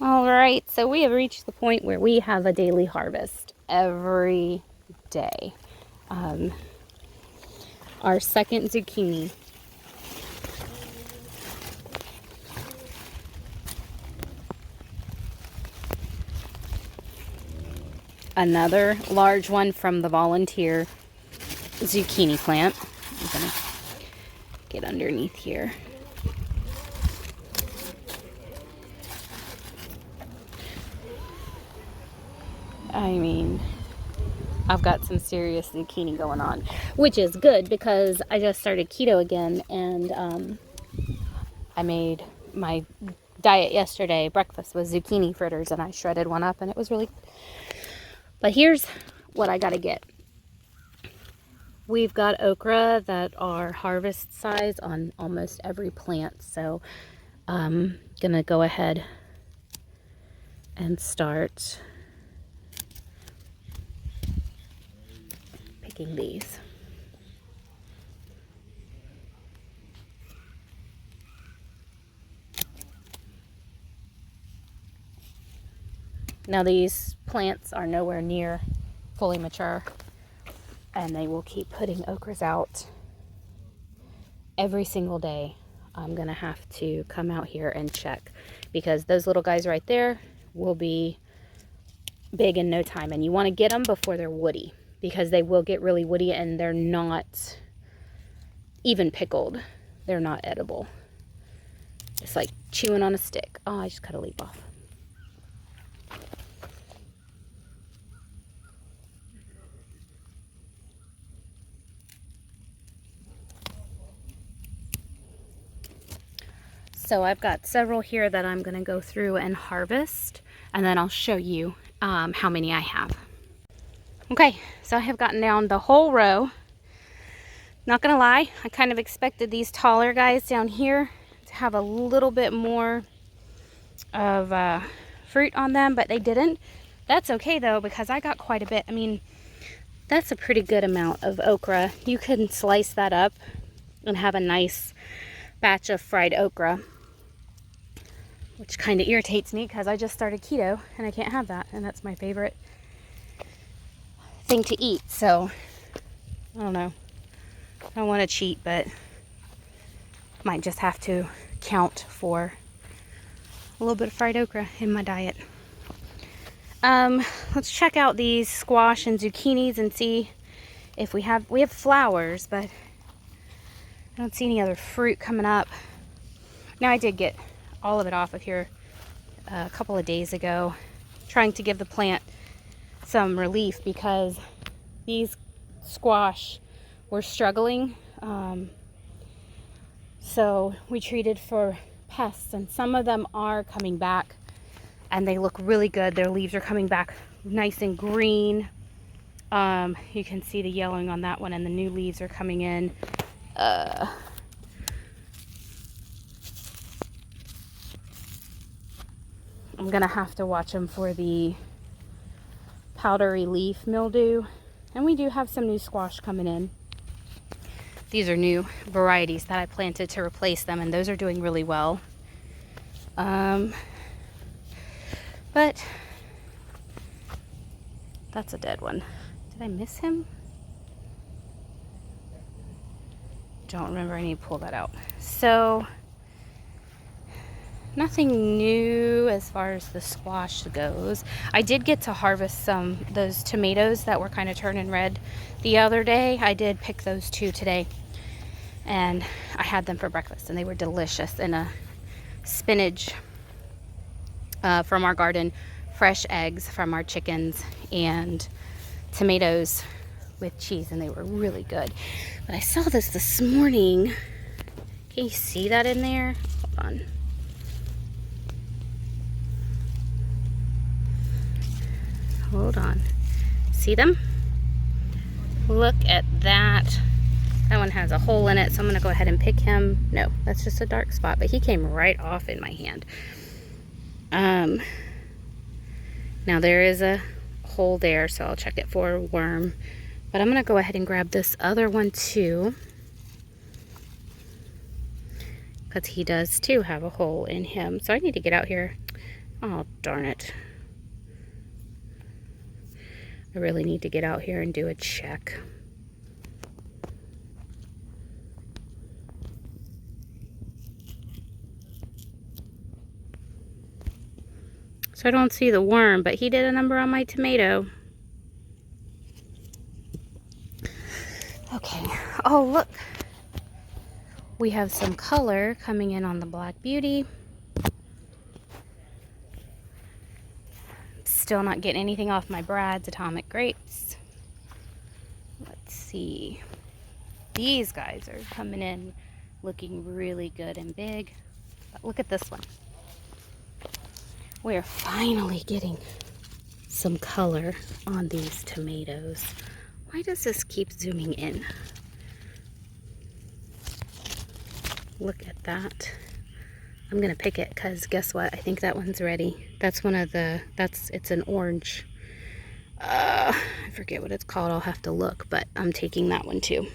All right, so we have reached the point where we have a daily harvest every day. Our second zucchini. Another large one from the volunteer zucchini plant. I'm gonna get underneath here. I mean, I've got some serious zucchini going on, which is good because I just started keto again, and I made my diet yesterday. Breakfast was zucchini fritters, and I shredded one up, and it was really good. But here's what I gotta get. We've got okra that are harvest size on almost every plant, so I'm gonna go ahead and start picking these. Now these plants are nowhere near fully mature, and they will keep putting okras out every single day. I'm gonna have to come out here and check because those little guys right there will be big in no time, and you want to get them before they're woody because they will get really woody and they're not even pickled. They're not edible. It's like chewing on a stick. Oh, I just cut a leaf off. So I've got several here that I'm going to go through and harvest, and then I'll show you how many I have. Okay, so I have gotten down the whole row. Not going to lie, I kind of expected these taller guys down here to have a little bit more of fruit on them, but they didn't. That's okay though, because I got quite a bit. I mean, that's a pretty good amount of okra. You can slice that up and have a nice batch of fried okra, which kind of irritates me because I just started keto and I can't have that, and that's my favorite thing to eat. So I don't know, I don't want to cheat, but might just have to count for a little bit of fried okra in my diet. Let's check out these squash and zucchinis and see if we have flowers, but I don't see any other fruit coming up. Now I did get all of it off of here a couple of days ago, trying to give the plant some relief because these squash were struggling. So we treated for pests, and some of them are coming back and they look really good. Their leaves are coming back nice and green. You can see the yellowing on that one, and the new leaves are coming in. I'm gonna have to watch them for the powdery leaf mildew, and we do have some new squash coming in. These are new varieties that I planted to replace them, and those are doing really well. But that's a dead one. Did I miss him? Don't remember. I need to pull that out. So nothing new as far as the squash goes. I did get to harvest those tomatoes that were kind of turning red the other day. I did pick those two today, and I had them for breakfast, and they were delicious in a spinach from our garden, fresh eggs from our chickens, and tomatoes with cheese, and they were really good. But I saw this morning. Can you see that in there? Hold on. Hold on. See them? Look at that. That one has a hole in it, so I'm going to go ahead and pick him. No, that's just a dark spot, but he came right off in my hand. Now there is a hole there, so I'll check it for a worm. But I'm going to go ahead and grab this other one too, because he does too have a hole in him. So I need to get out here Oh, darn it. I really need to get out here and do a check. So I don't see the worm, but he did a number on my tomato. Okay. Oh, look. We have some color coming in on the Black Beauty. Still not getting anything off my Brad's Atomic Grapes. Let's see. These guys are coming in looking really good and big. But look at this one. We're finally getting some color on these tomatoes. Why does this keep zooming in? Look at that. I'm gonna pick it because guess what? I think that one's ready. That's one of the, it's an orange. I forget what it's called. I'll have to look, but I'm taking that one too.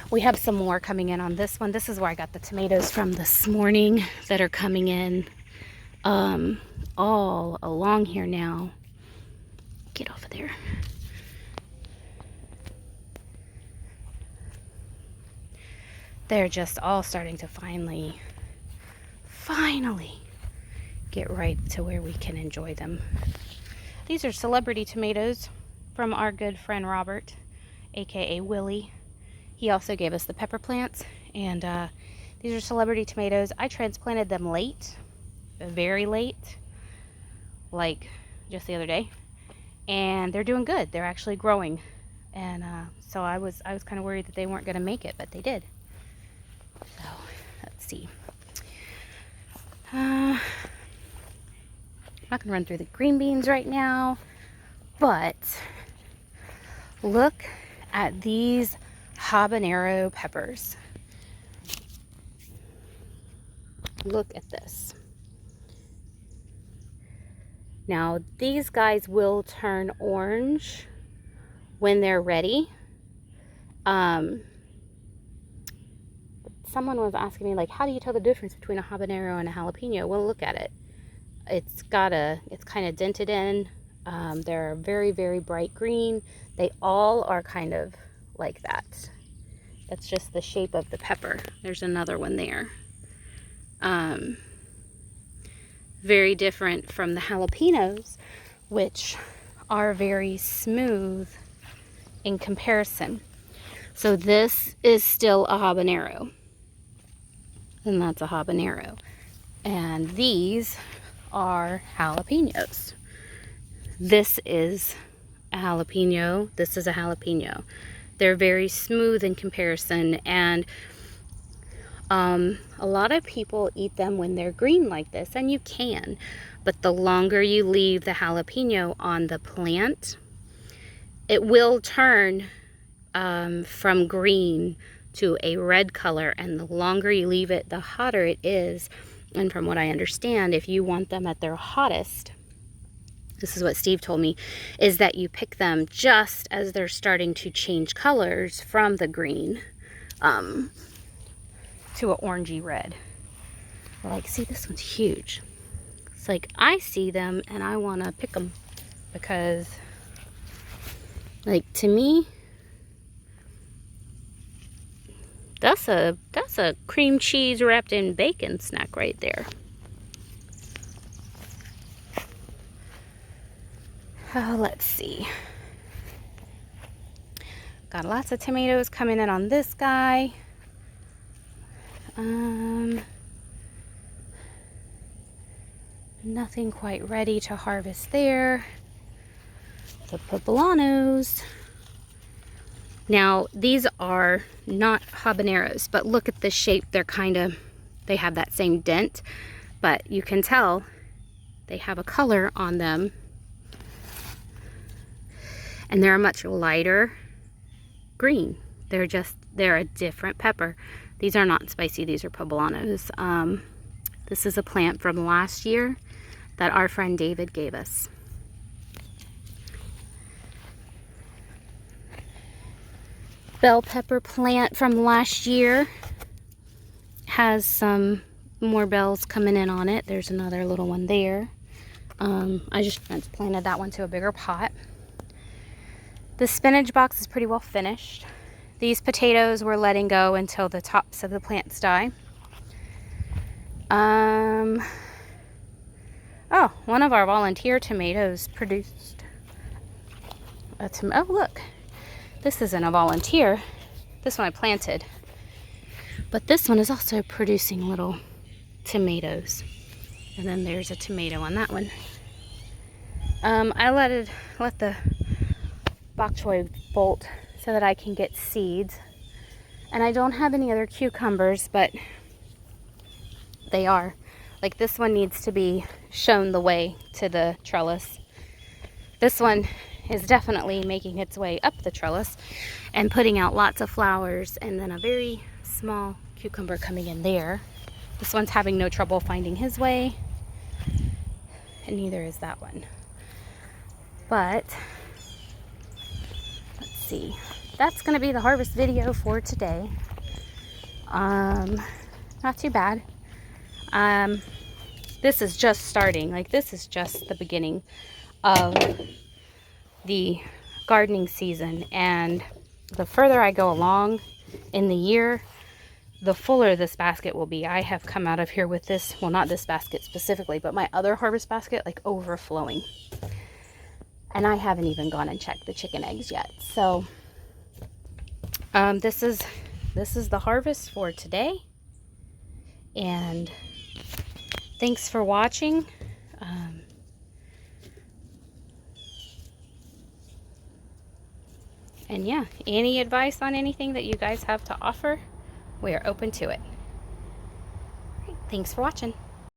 We have some more coming in on this one. This is where I got the tomatoes from this morning that are coming in all along here now. Get off of there. They're just all starting to finally get right to where we can enjoy them. These are celebrity tomatoes from our good friend Robert, aka Willie. He also gave us the pepper plants, and these are celebrity tomatoes. I transplanted them late, very late, like just the other day, and they're doing good. They're actually growing, and so I was kind of worried that they weren't going to make it, but they did. So let's see. I'm not going to run through the green beans right now, but look at these habanero peppers. Look at this. Now these guys will turn orange when they're ready. Someone was asking me, like, how do you tell the difference between a habanero and a jalapeno? Well, look at it. It's kind of dented in. They're very, very bright green. They all are kind of like that. That's just the shape of the pepper. There's another one there. Very different from the jalapenos, which are very smooth in comparison. So this is still a habanero. And that's a habanero. And these are jalapenos. This is a jalapeno. This is a jalapeno. They're very smooth in comparison, and a lot of people eat them when they're green like this, and you can, but the longer you leave the jalapeno on the plant, it will turn from green to a red color, and the longer you leave it, the hotter it is. And from what I understand, if you want them at their hottest, this is what Steve told me, is that you pick them just as they're starting to change colors from the green to an orangey red. Like, see, this one's huge. It's like I see them and I want to pick them because, like, to me, that's a cream cheese wrapped in bacon snack right there. Oh, let's see. Got lots of tomatoes coming in on this guy. Nothing quite ready to harvest there. The poblanos. Now, these are not habaneros, but look at the shape. They have that same dent, but you can tell they have a color on them. And they're a much lighter green. They're a different pepper. These are not spicy, these are poblanos. This is a plant from last year that our friend David gave us. Bell pepper plant from last year has some more bells coming in on it. There's another little one there. I just transplanted that one to a bigger pot. The spinach box is pretty well finished. These potatoes we're letting go until the tops of the plants die. Oh, one of our volunteer tomatoes produced a tomato. Oh, look. This isn't a volunteer. This one I planted. But this one is also producing little tomatoes. And then there's a tomato on that one. I let the bok choy bolt so that I can get seeds. And I don't have any other cucumbers, but they are. Like this one needs to be shown the way to the trellis. This one is definitely making its way up the trellis and putting out lots of flowers, and then a very small cucumber coming in there. This one's having no trouble finding his way, and neither is that one. But let's see, that's gonna be the harvest video for today. Not too bad. This is just starting. Like, this is just the beginning of the gardening season, and the further I go along in the year, the fuller this basket will be. I have come out of here with this, well, not this basket specifically, but my other harvest basket, like, overflowing. And I haven't even gone and checked the chicken eggs yet. So this is the harvest for today, and thanks for watching. And yeah, any advice on anything that you guys have to offer, we are open to it. All right, thanks for watching.